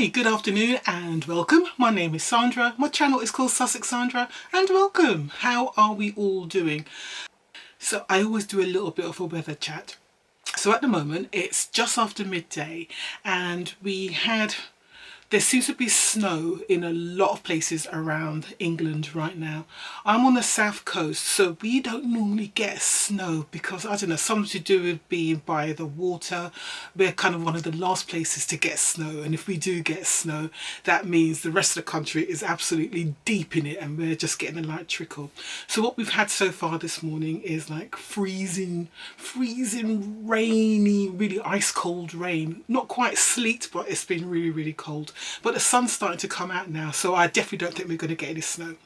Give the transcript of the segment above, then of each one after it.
Hi, good afternoon and welcome. My name is Sandra. My channel is called SUSSEXSANDRA and welcome. How are we all doing? So I always do a little bit of a weather chat. So at the moment it's just after midday and there seems to be snow in a lot of places around England right now. I'm on the south coast, so we don't normally get snow because, I don't know, something to do with being by the water. We're kind of one of the last places to get snow, and if we do get snow, that means the rest of the country is absolutely deep in it and we're just getting a light trickle. So what we've had so far this morning is like freezing, rainy, really ice cold rain. Not quite sleet, but it's been really cold. But the sun's starting to come out now, so I definitely don't think we're going to get any snow.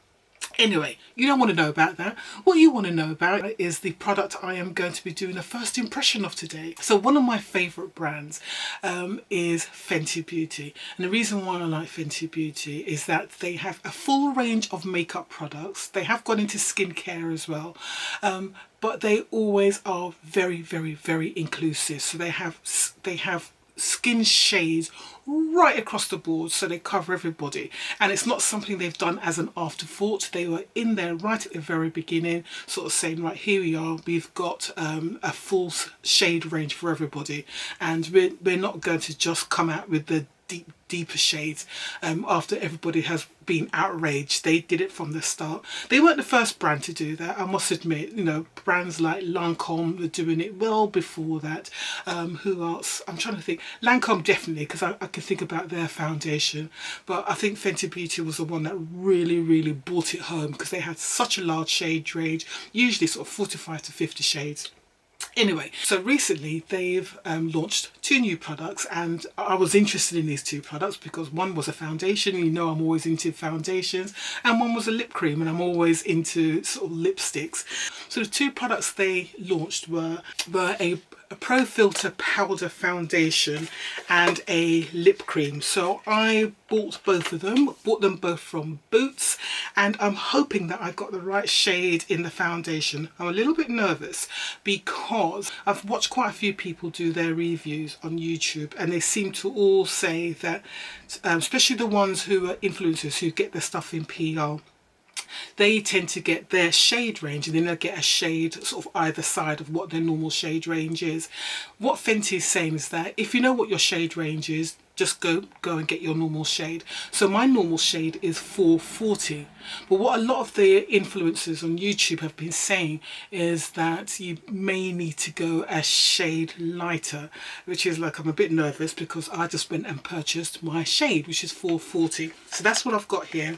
Anyway, you don't want to know about that. What you want to know about is the product I am going to be doing a first impression of today. So one of my favourite brands is Fenty Beauty. And the reason why I like Fenty Beauty is that they have a full range of makeup products. They have gone into skincare as well. But they always are very inclusive. So they have skin shades right across the board, so they cover everybody, and it's not something they've done as an afterthought. They were in there right at the very beginning, sort of saying, right, here we are, we've got a full shade range for everybody, and we're not going to just come out with the deeper shades after everybody has been outraged. They did it from the start. They weren't the first brand to do that, I must admit. You know, brands like Lancome were doing it well before that. Who else? I'm trying to think. Lancome definitely, because I can think about their foundation, but I think Fenty Beauty was the one that really brought it home because they had such a large shade range, usually sort of 45 to 50 shades. Anyway, so recently they've launched two new products, and I was interested in these two products because one was a foundation, you know I'm always into foundations, and one was a lip cream, and I'm always into sort of lipsticks. So the two products they launched were a Pro Filt'r powder foundation and a lip cream. So I bought both of them, bought them both from Boots, and I'm hoping that I got the right shade in the foundation. I'm a little bit nervous because I've watched quite a few people do their reviews on YouTube, and they seem to all say that, especially the ones who are influencers who get their stuff in PR, they tend to get their shade range and then they'll get a shade sort of either side of what their normal shade range is. What Fenty is saying is that if you know what your shade range is, just go and get your normal shade. So my normal shade is 440, but what a lot of the influencers on YouTube have been saying is that you may need to go a shade lighter, which is like, I'm a bit nervous because I just went and purchased my shade, which is 440. So that's what I've got here.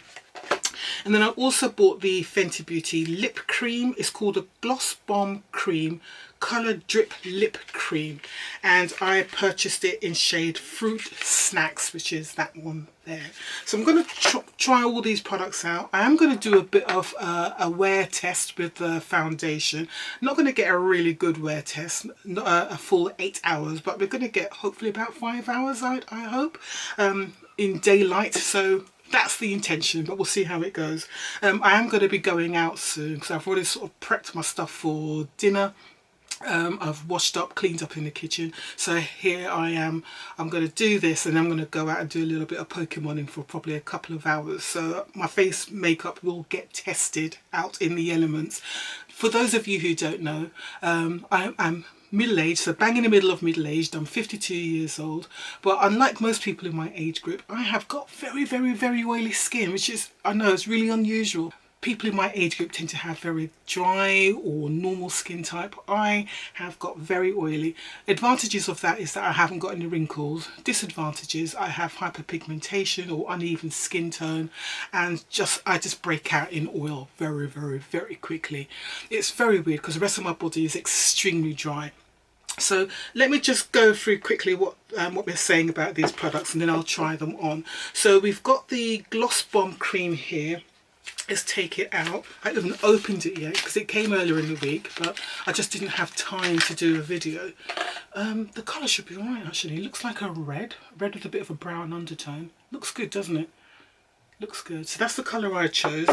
And then I also bought the Fenty Beauty lip cream. It's called a Gloss Bomb Cream Colour Drip Lip Cream, and I purchased it in shade Fruit Snacks, which is that one there. So I'm going to try all these products out. I am going to do a bit of a wear test with the foundation. I'm not going to get a really good wear test, not a full 8 hours, but we're going to get hopefully about 5 hours out, I hope, in daylight. So that's the intention, but we'll see how it goes. I am going to be going out soon because I've already sort of prepped my stuff for dinner. I've washed up, cleaned up in the kitchen, so here I am. I'm going to do this and I'm going to go out and do a little bit of Pokemoning for probably a couple of hours, so my face makeup will get tested out in the elements. For those of you who don't know, I'm middle-aged, so bang in the middle of middle-aged. I'm 52 years old, but unlike most people in my age group, I have got very oily skin, which is, I know, it's really unusual. People in my age group tend to have very dry or normal skin type. I have got very oily. Advantages of that is that I haven't got any wrinkles. Disadvantages, I have hyperpigmentation or uneven skin tone, and I just break out in oil very quickly. It's very weird because the rest of my body is extremely dry. So let me just go through quickly what we're saying about these products, and then I'll try them on. So we've got the Gloss Bomb Cream here. Let's take it out. I haven't opened it yet because it came earlier in the week, but I just didn't have time to do a video. The colour should be alright actually. It looks like a red with a bit of a brown undertone. Looks good, doesn't it? Looks good. So that's the colour I chose.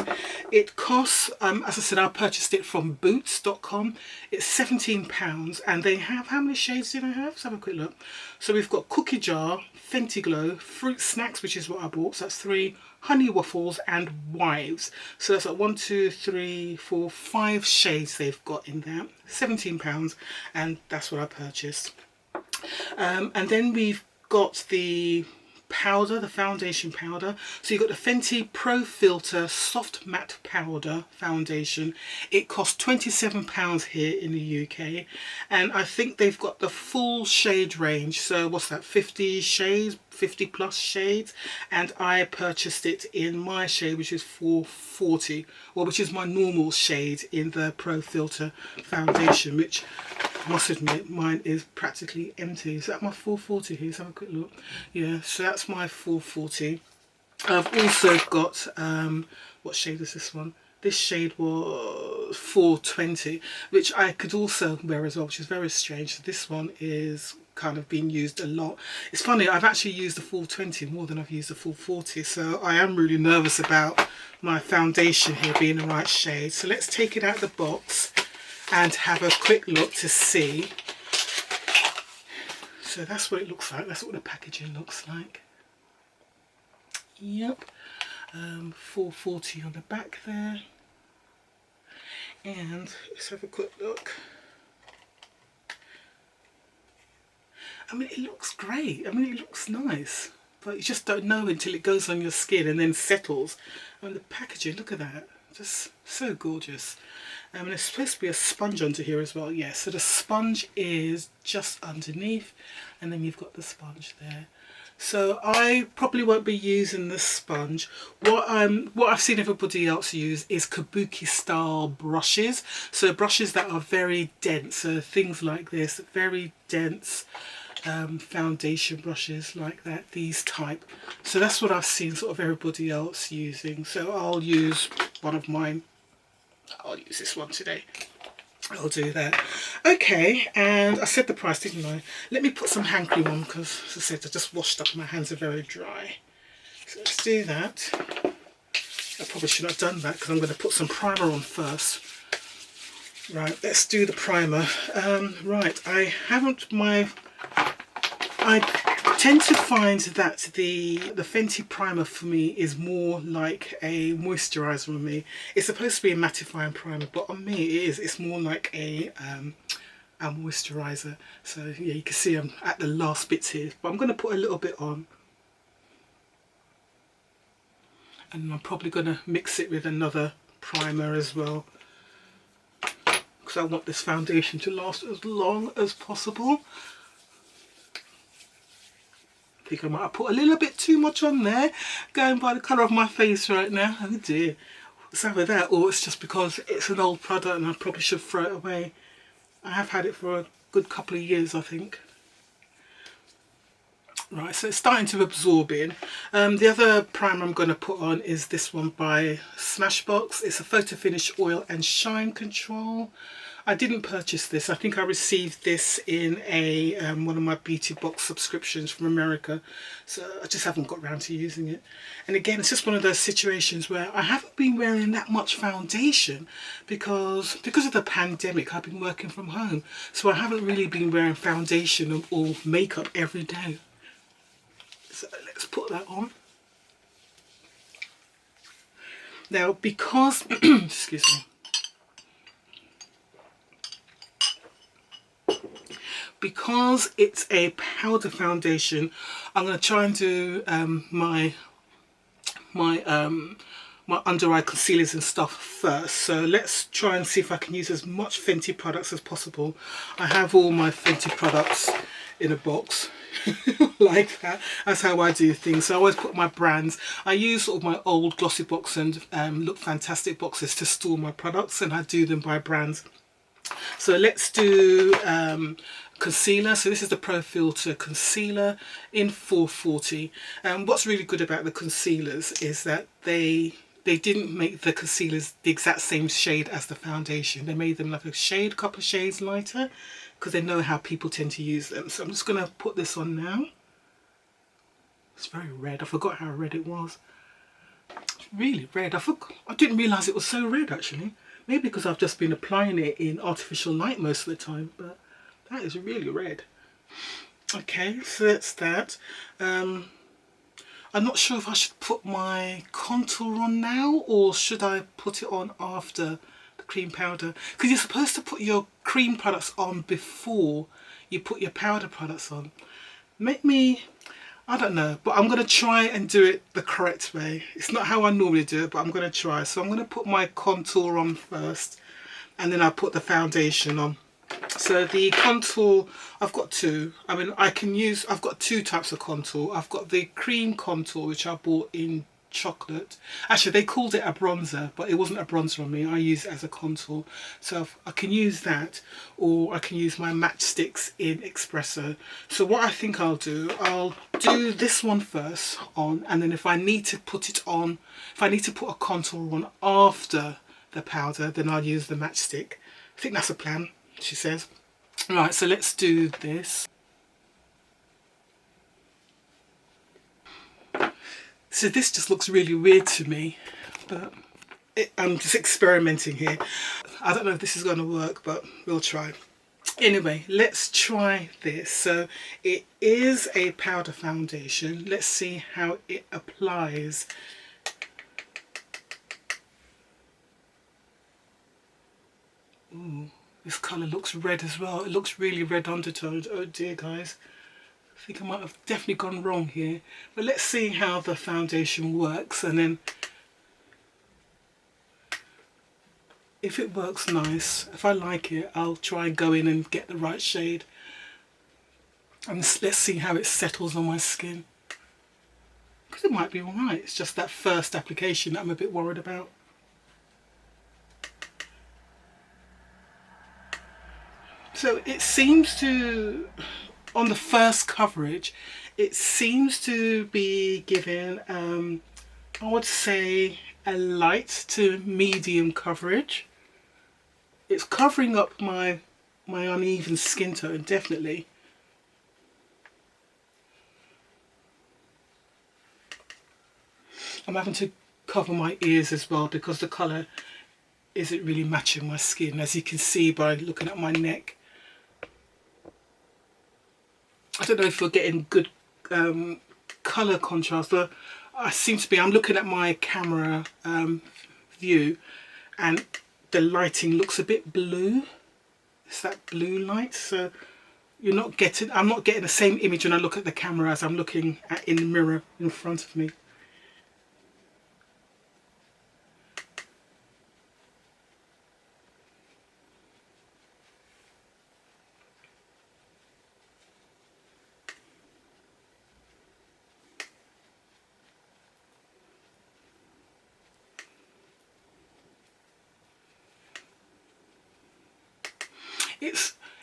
It costs, as I said, I purchased it from boots.com. It's £17 and they have, how many shades do they have? Let's have a quick look. So we've got Cookie Jar, Fenty Glow, Fruit Snacks, which is what I bought. So that's 3, Honey Waffles and Wives. So that's like 1, 2, 3, 4, 5 shades they've got in there. £17 and that's what I purchased. And then we've got the powder, the foundation powder. So you've got the Fenty Pro Filt'r Soft Matte Powder Foundation. It costs £27 here in the UK, and I think they've got the full shade range. So what's that, 50 shades, 50 plus shades, and I purchased it in my shade, which is 440, well, which is my normal shade in the Pro Filt'r foundation, which I must admit mine is practically empty. Is that my 440 here? Let's have a quick look. Yeah, so that's my 440. I've also got, what shade is this one? This shade was 420, which I could also wear as well, which is very strange. So this one is kind of being used a lot. It's funny, I've actually used the 420 more than I've used the 440, so I am really nervous about my foundation here being the right shade. So let's take it out of the box and have a quick look to see. So that's what it looks like. That's what the packaging looks like. Yep. 440 on the back there. And let's have a quick look. I mean, it looks great. I mean, it looks nice, but you just don't know until it goes on your skin and then settles. I mean, the packaging, look at that. Just so gorgeous. And there's supposed to be a sponge under here as well. Yes, so the sponge is just underneath, and then you've got the sponge there. So I probably won't be using the sponge. What I've seen everybody else use is kabuki style brushes. So brushes that are very dense. So things like this, very dense foundation brushes like that, these type. So that's what I've seen sort of everybody else using. So I'll use one of mine. I'll use this one today. I'll do that. Okay, and I said the price, didn't I? Let me put some hand cream on because, as I said, I just washed up. My hands are very dry. So let's do that. I probably should have done that because I'm going to put some primer on first. Right, let's do the primer. Right, I tend to find that the Fenty primer for me is more like a moisturiser on me. It's supposed to be a mattifying primer, but on me it's more like a moisturiser. So yeah, you can see I'm at the last bits here, but I'm going to put a little bit on, and I'm probably going to mix it with another primer as well, because I want this foundation to last as long as possible. I think I might have put a little bit too much on there, going by the colour of my face right now. Oh dear. What's either that, or it's just because it's an old product and I probably should throw it away. I have had it for a good couple of years, I think. Right, so it's starting to absorb in. The other primer I'm going to put on is this one by Smashbox. It's a Photo Finish Oil and Shine Control. I didn't purchase this. I think I received this in a one of my beauty box subscriptions from America, so I just haven't got around to using it. And again, it's just one of those situations where I haven't been wearing that much foundation because of the pandemic. I've been working from home, so I haven't really been wearing foundation or makeup every day. So let's put that on. Now, because excuse me. Because it's a powder foundation, I'm going to try and do my under eye concealers and stuff first. So let's try and see if I can use as much Fenty products as possible. I have all my Fenty products in a box like that. That's how I do things. So I always put my brands. I use sort of my old Glossy Box and Look Fantastic boxes to store my products, and I do them by brands. So let's do concealer. So this is the Pro Filt'r concealer in 440. What's really good about the concealers is that they didn't make the concealers the exact same shade as the foundation. They made them like a couple of shades lighter, because they know how people tend to use them. So I'm just going to put this on now. It's very red. I forgot how red it was. really red. I didn't realise it was so red actually. Maybe because I've just been applying it in artificial light most of the time, but that is really red. Okay, so that's that. I'm not sure if I should put my contour on now or should I put it on after the cream powder, because you're supposed to put your cream products on before you put your powder products on. I don't know, but I'm going to try and do it the correct way. It's not how I normally do it, but I'm going to try. So I'm going to put my contour on first and then I'll put the foundation on. So the contour, I've got two. I mean, I've got two types of contour. I've got the cream contour, which I bought in chocolate. Actually, they called it a bronzer, but it wasn't a bronzer on me. I use it as a contour. So I can use that, or I can use my matchsticks in espresso. So what I think I'll do this one first on, and then if I need to put it on, if I need to put a contour on after the powder, then I'll use the matchstick. I think that's a plan, she says. Right, so let's do this. So this just looks really weird to me, but I'm just experimenting here. I don't know if this is going to work, but we'll try. Anyway, let's try this. So it is a powder foundation. Let's see how it applies. Ooh, this colour looks red as well. It looks really red undertoned. Oh dear, guys. I think I might have definitely gone wrong here, but let's see how the foundation works, and then if it works nice, if I like it, I'll try and go in and get the right shade, and let's see how it settles on my skin, because it might be alright. It's just that first application that I'm a bit worried about. So it seems to, on the first coverage, it seems to be giving, I would say, a light to medium coverage. It's covering up my uneven skin tone, definitely. I'm having to cover my ears as well because the colour isn't really matching my skin, as you can see by looking at my neck. I don't know if you're getting good colour contrast. I'm looking at my camera view, and the lighting looks a bit blue. It's that blue light, so I'm not getting the same image when I look at the camera as I'm looking at in the mirror in front of me.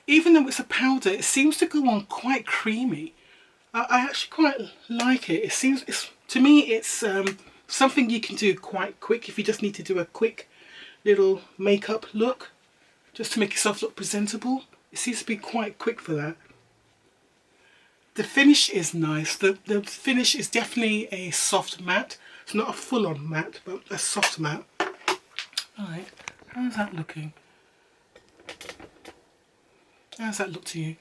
Even though it's a powder, it seems to go on quite creamy. I actually quite like it. To me it's something you can do quite quick if you just need to do a quick little makeup look, just to make yourself look presentable. It seems to be quite quick for that. The finish is nice. The finish is definitely a soft matte. It's not a full-on matte, but a soft matte. Alright, how's that looking? How does that look to you?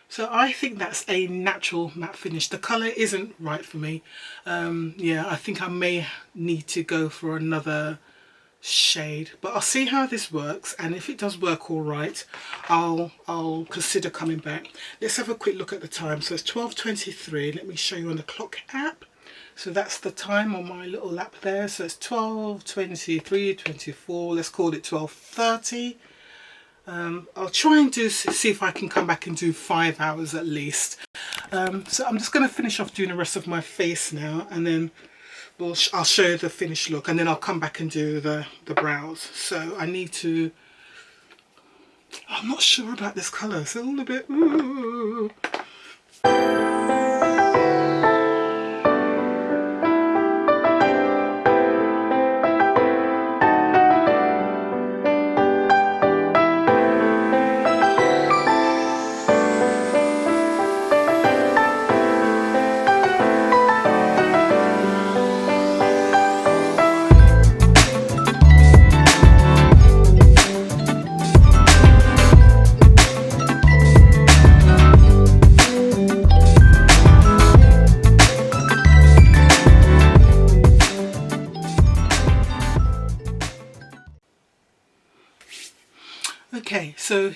So I think that's a natural matte finish. The colour isn't right for me. Yeah, I think I may need to go for another shade, but I'll see how this works, and if it does work all right, I'll consider coming back. Let's have a quick look at the time. So it's 12:23. Let me show you on the clock app. So that's the time on my little app there. So it's 12:23, 24. Let's call it 12:30. I'll try and see if I can come back and do 5 hours at least. So I'm just going to finish off doing the rest of my face now, and then I'll show you the finished look, and then I'll come back and do the brows. So I need to, I'm not sure about this colour. It's all a bit, ooh.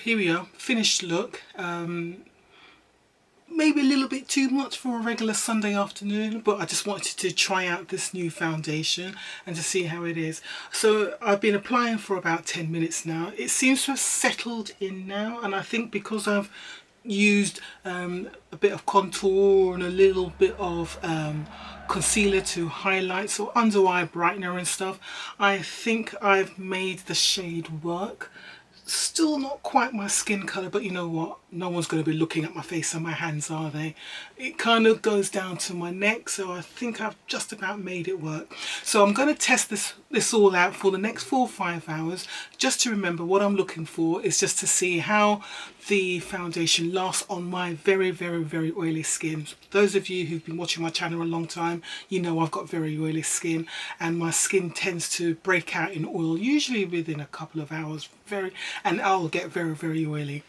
here we are, finished look. Maybe a little bit too much for a regular Sunday afternoon, but I just wanted to try out this new foundation and to see how it is. So I've been applying for about 10 minutes now. It seems to have settled in now, and I think because I've used a bit of contour and a little bit of concealer to highlight, so under eye brightener and stuff, I think I've made the shade work. Still not quite my skin colour, but you know what, no one's going to be looking at my face and my hands, are they? It kind of goes down to my neck, so I think I've just about made it work. So I'm going to test this all out for the next 4 or 5 hours, just to remember what I'm looking for is just to see how the foundation lasts on my very, very, very oily skin. Those of you who've been watching my channel a long time, you know I've got very oily skin, and my skin tends to break out in oil usually within a couple of hours, and I'll get very, very oily.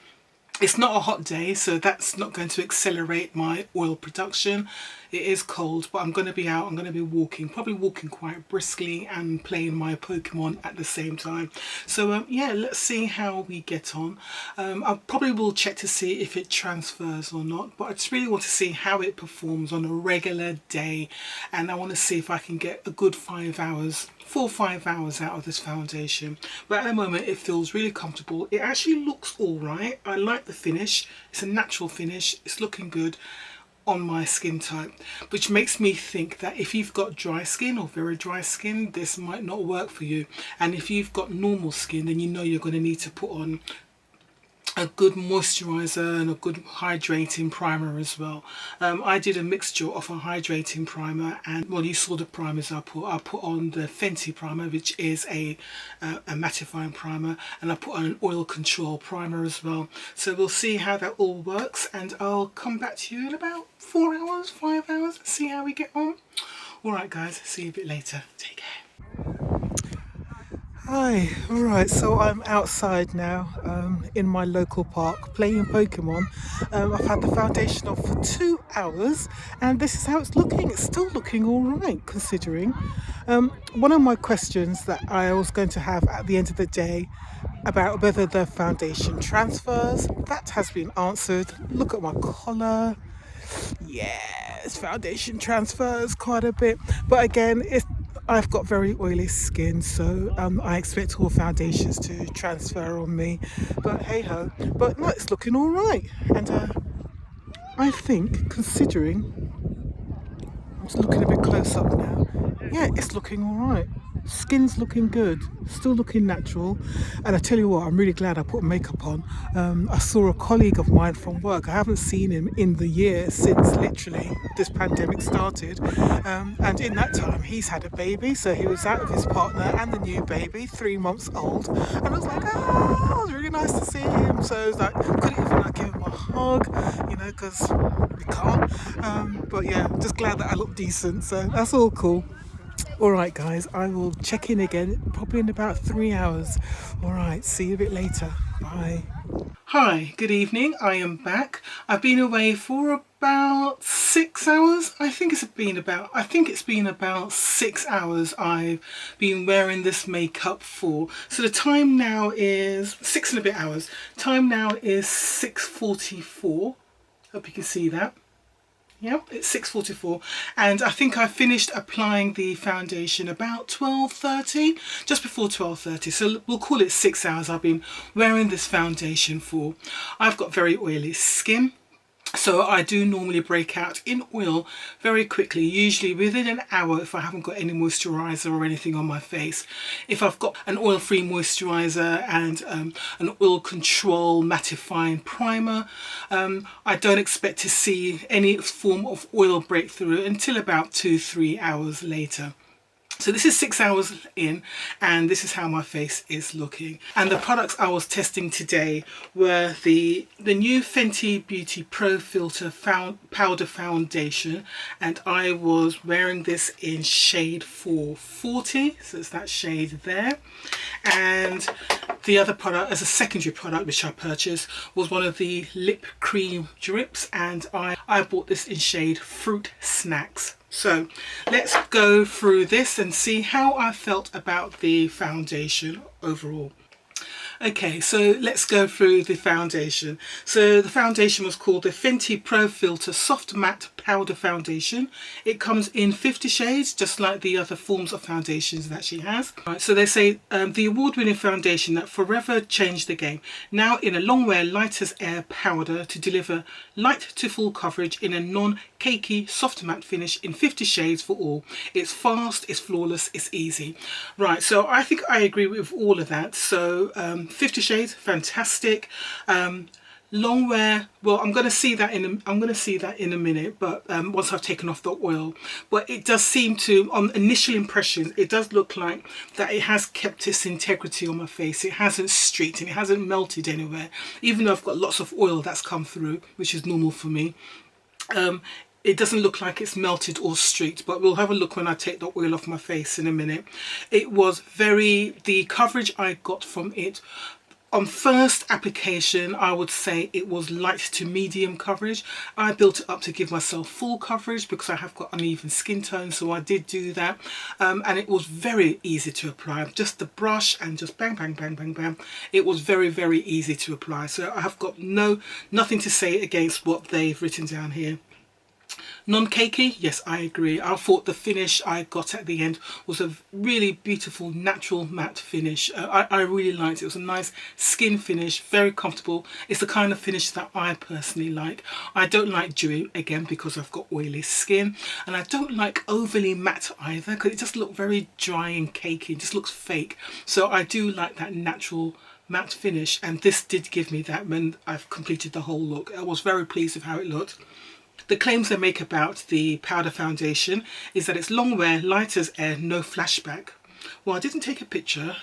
It's not a hot day, so that's not going to accelerate my oil production. It is cold, but I'm going to be out, I'm going to be walking, probably walking quite briskly and playing my Pokemon at the same time. So yeah, let's see how we get on. I probably will check to see if it transfers or not, but I just really want to see how it performs on a regular day, and I want to see if I can get a good 5 hours, 4 or 5 hours out of this foundation. But at the moment it feels really comfortable. It actually looks all right. I like the finish. It's a natural finish. It's looking good on my skin type, which makes me think that if you've got dry skin or very dry skin, this might not work for you. And if you've got normal skin, then you know you're going to need to put on a good moisturizer and a good hydrating primer as well. I did a mixture of a hydrating primer, and well, you saw the primers I put on the Fenty primer, which is a mattifying primer, and I put on an oil control primer as well. So we'll see how that all works, and I'll come back to you in about 4 hours, 5 hours, and see how we get on. Alright guys, see you a bit later. Take care. Hi, alright, so I'm outside now in my local park playing Pokemon. I've had the foundation on for 2 hours, and this is how it's looking. It's still looking alright considering. One of my questions that I was going to have at the end of the day about whether the foundation transfers, that has been answered. Look at my colour. Yes, foundation transfers quite a bit, but again, I've got very oily skin, so I expect all foundations to transfer on me, but hey ho. But no, it's looking all right, and I think, considering, I'm just looking a bit close up now, yeah, it's looking all right. Skin's looking good, still looking natural, and I tell you what, I'm really glad I put makeup on. I saw a colleague of mine from work. I haven't seen him in the year since literally this pandemic started, and in that time he's had a baby, so he was out with his partner and the new baby, 3 months old, and I was like, oh, it was really nice to see him. So I was like, couldn't even like give him a hug, you know, because we can't, but yeah, just glad that I look decent, so that's all cool. Alright guys, I will check in again probably in about 3 hours. Alright, see you a bit later. Bye. Hi, good evening. I am back. I've been away for about 6 hours. I think it's been about 6 hours I've been wearing this makeup for. So the time now is 6 and a bit hours. Time now is 6:44. Hope you can see that. Yeah, it's 6:44, and I think I finished applying the foundation about 12:30, just before 12:30, so we'll call it 6 hours I've been wearing this foundation for. I've got very oily skin, so I do normally break out in oil very quickly, usually within an hour if I haven't got any moisturizer or anything on my face. If I've got an oil-free moisturizer and an oil control mattifying primer, I don't expect to see any form of oil breakthrough until about 2-3 hours later. So this is 6 hours in, and this is how my face is looking. And the products I was testing today were the new Fenty Beauty Pro Filt'r Powder Foundation, and I was wearing this in shade 440, so it's that shade there. And the other product, as a secondary product which I purchased, was one of the lip cream drips, and I bought this in shade Fruit Snacks. So let's go through this and see how I felt about the foundation overall. Okay, so let's go through the foundation. So the foundation was called the Fenty Pro Filter Soft Matte Powder Foundation. It comes in 50 shades, just like the other forms of foundations that she has. Right, so they say the award-winning foundation that forever changed the game. Now in a long wear light as air powder to deliver light to full coverage in a non-cakey soft matte finish in 50 shades for all. It's fast, it's flawless, it's easy. Right, so I think I agree with all of that. So 50 shades, fantastic. Long wear, well, I'm going to see that in a minute, but once I've taken off the oil. But it does seem to, on initial impressions, it does look like that it has kept its integrity on my face. It hasn't streaked and it hasn't melted anywhere, even though I've got lots of oil that's come through, which is normal for me. It doesn't look like it's melted or streaked, but we'll have a look when I take the oil off my face in a minute. It was the coverage I got from it on first application, I would say it was light to medium coverage. I built it up to give myself full coverage because I have got uneven skin tone, so I did do that. And it was very easy to apply. Just the brush and just bang, bang, bang, bang, bang. It was very, very easy to apply. So I have got nothing to say against what they've written down here. Non-cakey, yes, I agree. I thought the finish I got at the end was a really beautiful natural matte finish. I really liked it. It was a nice skin finish, very comfortable. It's the kind of finish that I personally like. I don't like dewy, again, because I've got oily skin, and I don't like overly matte either because it just looks very dry and cakey. It just looks fake. So I do like that natural matte finish, and this did give me that when I've completed the whole look. I was very pleased with how it looked. The claims they make about the powder foundation is that it's long wear, light as air, no flashback. Well, I didn't take a picture,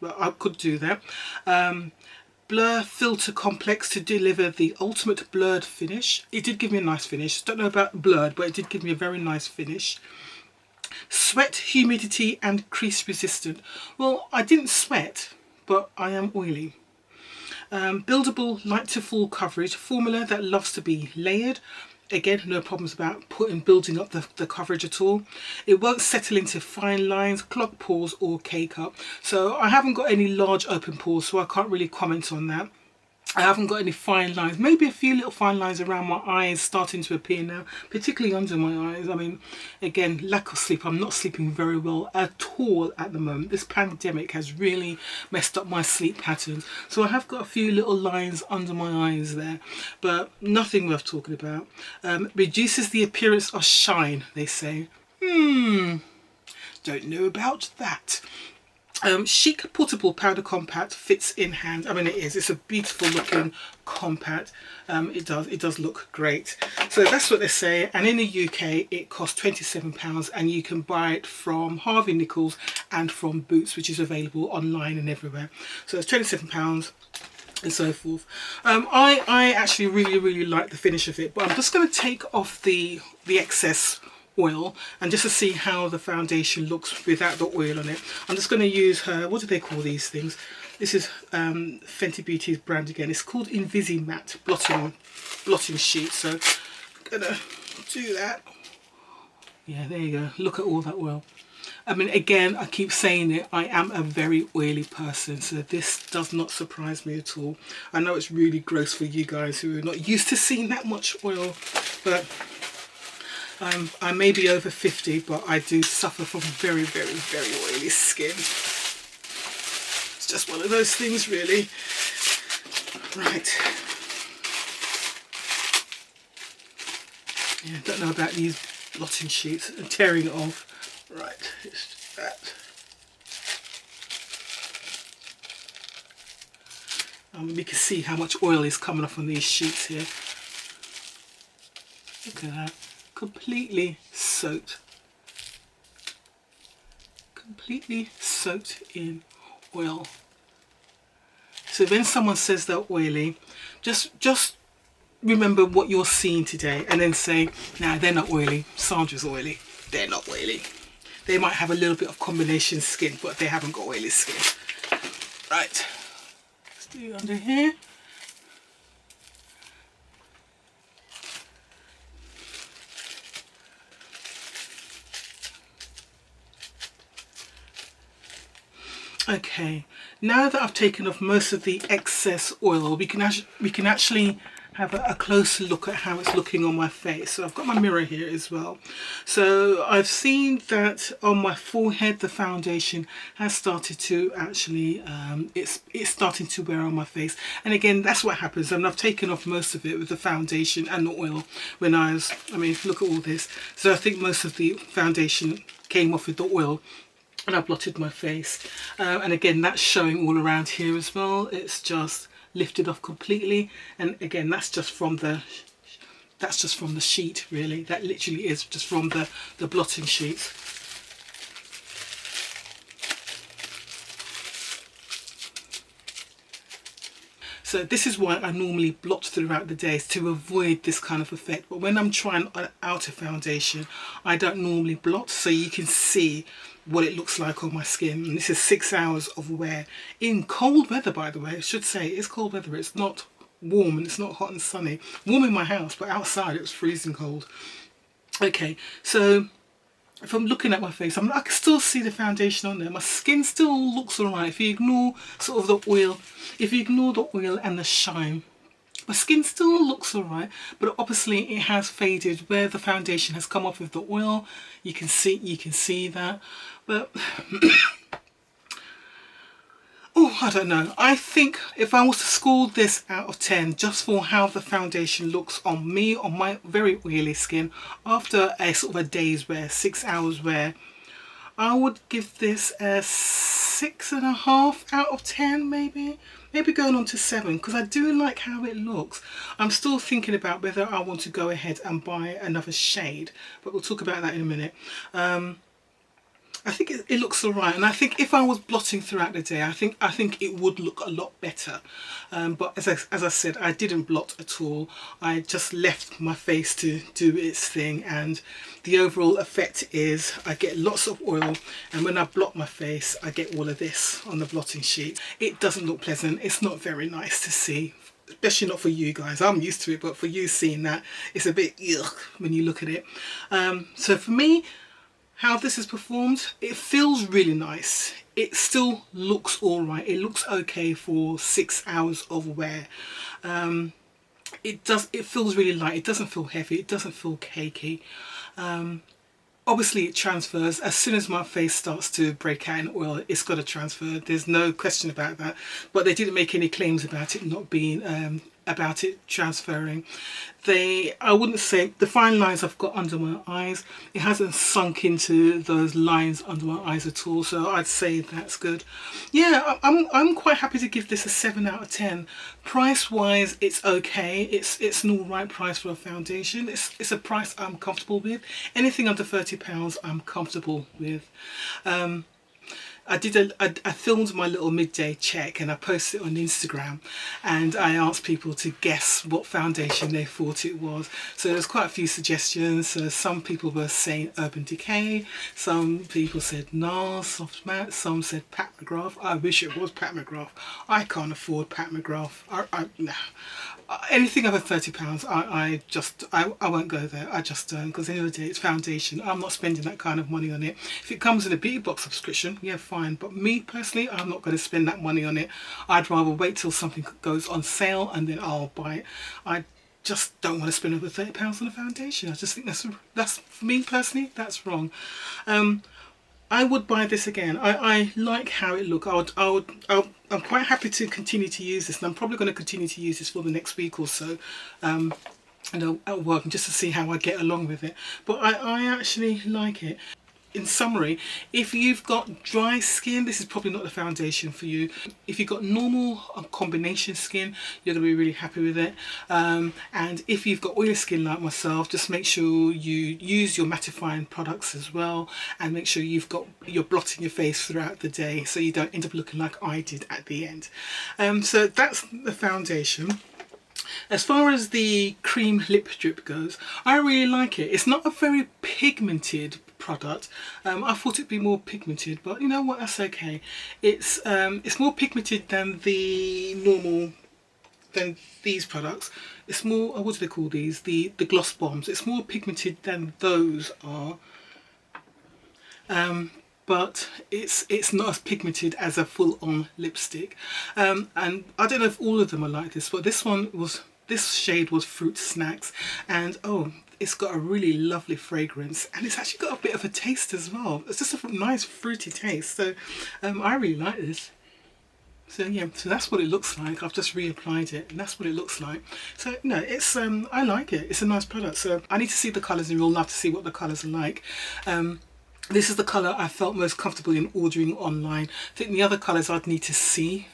but I could do that. Blur filter complex to deliver the ultimate blurred finish. It did give me a nice finish. Don't know about blurred, but it did give me a very nice finish. Sweat, humidity and crease resistant. Well, I didn't sweat, but I am oily. Buildable light to full coverage formula that loves to be layered. Again, no problems about building up the coverage at all. It won't settle into fine lines, clog pores or cake up. So I haven't got any large open pores, so I can't really comment on that. I haven't got any fine lines, maybe a few little fine lines around my eyes starting to appear now, particularly under my eyes. I mean, again, lack of sleep. I'm not sleeping very well at all at the moment. This pandemic has really messed up my sleep patterns. So I have got a few little lines under my eyes there, but nothing worth talking about. Reduces the appearance of shine, they say. Don't know about that. Chic portable powder compact, fits in hand. I mean, it's a beautiful looking compact. It does look great. So that's what they say, and in the UK it costs £27, and you can buy it from Harvey Nichols and from Boots, which is available online and everywhere. So it's £27 and so forth. I actually really like the finish of it, but I'm just going to take off the excess oil, and just to see how the foundation looks without the oil on it. I'm just going to use her, what do they call these things? This is Fenty Beauty's brand again. It's called Invisimatte blotting sheet. So I'm gonna do that. Yeah, there you go. Look at all that oil. I mean, again, I keep saying it, I am a very oily person, so this does not surprise me at all. I know it's really gross for you guys who are not used to seeing that much oil, but I may be over 50, but I do suffer from very oily skin. It's just one of those things, really. Right. Yeah, don't know about these blotting sheets and tearing it off. Right, it's that. We can see how much oil is coming off on these sheets here. Look at that. Completely soaked in oil. So when someone says they're oily, just remember what you're seeing today, and then say, nah, they're not oily. Sandra's oily. They're not oily. They might have a little bit of combination skin, but they haven't got oily skin. Right, let's do it under here. Okay, now that I've taken off most of the excess oil, we can actually have a closer look at how it's looking on my face. So I've got my mirror here as well. So I've seen that on my forehead the foundation has started to actually it's starting to wear on my face, and again that's what happens. And I've taken off most of it with the foundation and the oil when I mean look at all this. So I think most of the foundation came off with the oil and I blotted my face, and again that's showing all around here as well. It's just lifted off completely, and again that's just from the sheet really. That literally is just from the blotting sheet. So this is why I normally blot throughout the day, to avoid this kind of effect. But when I'm trying an outer foundation, I don't normally blot, so you can see what it looks like on my skin. And this is 6 hours of wear in cold weather, by the way. I should say it's cold weather. It's not warm and it's not hot and sunny. Warm in my house, but outside it was freezing cold. Okay, so if I'm looking at my face, I can still see the foundation on there. My skin still looks alright if you ignore sort of the oil. If you ignore the oil and the shine, my skin still looks alright, but obviously it has faded where the foundation has come off with the oil. You can see that, but oh, I don't know. I think if I was to score this out of 10 just for how the foundation looks on me, on my very oily skin, after a sort of a day's wear, 6 hours wear, I would give this a 6.5 out of 10 maybe. Maybe going on to 7, because I do like how it looks. I'm still thinking about whether I want to go ahead and buy another shade, but we'll talk about that in a minute. I think it looks alright, and I think if I was blotting throughout the day, I think it would look a lot better. But as I said, I didn't blot at all. I just left my face to do its thing, and the overall effect is I get lots of oil, and when I blot my face, I get all of this on the blotting sheet. It doesn't look pleasant. It's not very nice to see, especially not for you guys. I'm used to it, but for you seeing that, it's a bit ugh when you look at it. So for me, how this has performed, it feels really nice. It still looks all right. It looks okay for 6 hours of wear. It feels really light. It doesn't feel heavy. It doesn't feel cakey. Obviously it transfers. As soon as my face starts to break out in oil, it's got to transfer. There's no question about that. But they didn't make any claims about it not being about it transferring. I wouldn't say the fine lines I've got under my eyes, it hasn't sunk into those lines under my eyes at all, so I'd say that's good. Yeah, I'm quite happy to give this a 7 out of 10. Price wise, it's okay. It's an alright price for a foundation. It's a price I'm comfortable with. Anything under £30 I'm comfortable with. I filmed my little midday check and I posted it on Instagram, and I asked people to guess what foundation they thought it was. So there's quite a few suggestions. So some people were saying Urban Decay, some people said NARS Soft Matte, some said Pat McGrath. I wish it was Pat McGrath. I can't afford Pat McGrath. Nah. Anything over £30, I won't go there. I just don't, because at the end of the day it's foundation. I'm not spending that kind of money on it. If it comes in a beauty box subscription, yeah, fine, but me personally, I'm not going to spend that money on it. I'd rather wait till something goes on sale and then I'll buy it. I just don't want to spend over £30 on a foundation. I just think that's for me personally, that's wrong. I would buy this again. I like how it looks. I'm quite happy to continue to use this, and I'm probably going to continue to use this for the next week or so, at work, just to see how I get along with it. But I actually like it. In summary, if you've got dry skin, this is probably not the foundation for you. If you've got normal combination skin, you're going to be really happy with it. And if you've got oily skin like myself, just make sure you use your mattifying products as well, and make sure you're blotting your face throughout the day so you don't end up looking like I did at the end. So that's the foundation. As far as the cream lip drip goes, I really like it. It's not a very pigmented product. I thought it'd be more pigmented, but you know what, that's okay. It's more pigmented than these products. It's more, what do they call these? The gloss bombs. It's more pigmented than those are. but it's not as pigmented as a full-on lipstick. And I don't know if all of them are like this, but this shade was Fruit Snacks, and oh, it's got a really lovely fragrance, and it's actually got a bit of a taste as well. It's just a nice fruity taste, so I really like this. So yeah, so that's what it looks like. I've just reapplied it, and that's what it looks like. So no, it's I like it. It's a nice product. So I need to see the colours in real life to see what the colours are like. This is the colour I felt most comfortable in ordering online. I think the other colours I'd need to see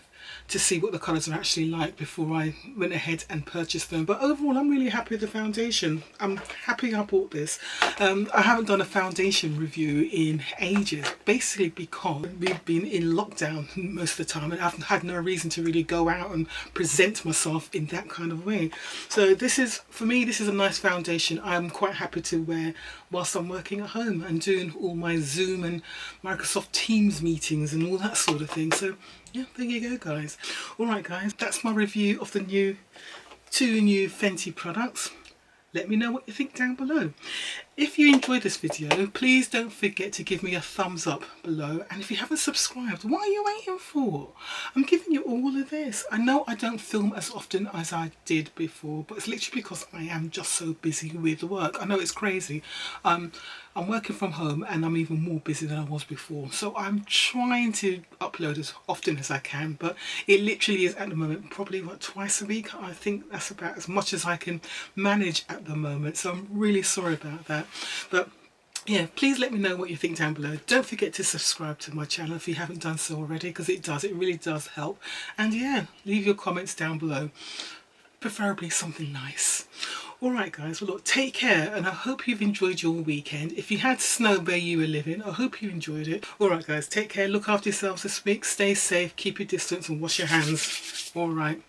what the colours are actually like before I went ahead and purchased them. But overall, I'm really happy with the foundation. I'm happy I bought this. I haven't done a foundation review in ages, basically because we've been in lockdown most of the time and I've had no reason to really go out and present myself in that kind of way. So this is, for me, this is a nice foundation I'm quite happy to wear whilst I'm working at home and doing all my Zoom and Microsoft Teams meetings and all that sort of thing. So yeah, there you go, guys. Alright guys, that's my review of the two new Fenty products. Let me know what you think down below. If you enjoyed this video, please don't forget to give me a thumbs up below, and if you haven't subscribed, what are you waiting for? I'm giving you all of this. I know I don't film as often as I did before, but it's literally because I am just so busy with work. I know it's crazy. I'm working from home and I'm even more busy than I was before, so I'm trying to upload as often as I can, but it literally is at the moment probably twice a week. I think that's about as much as I can manage at the moment, so I'm really sorry about that. But yeah, please let me know what you think down below. Don't forget to subscribe to my channel if you haven't done so already, because it really does help. And yeah, leave your comments down below, preferably something nice. Alright guys, well look, take care, and I hope you've enjoyed your weekend. If you had snow where you were living, I hope you enjoyed it. Alright guys, take care, look after yourselves this week, stay safe, keep your distance and wash your hands. Alright.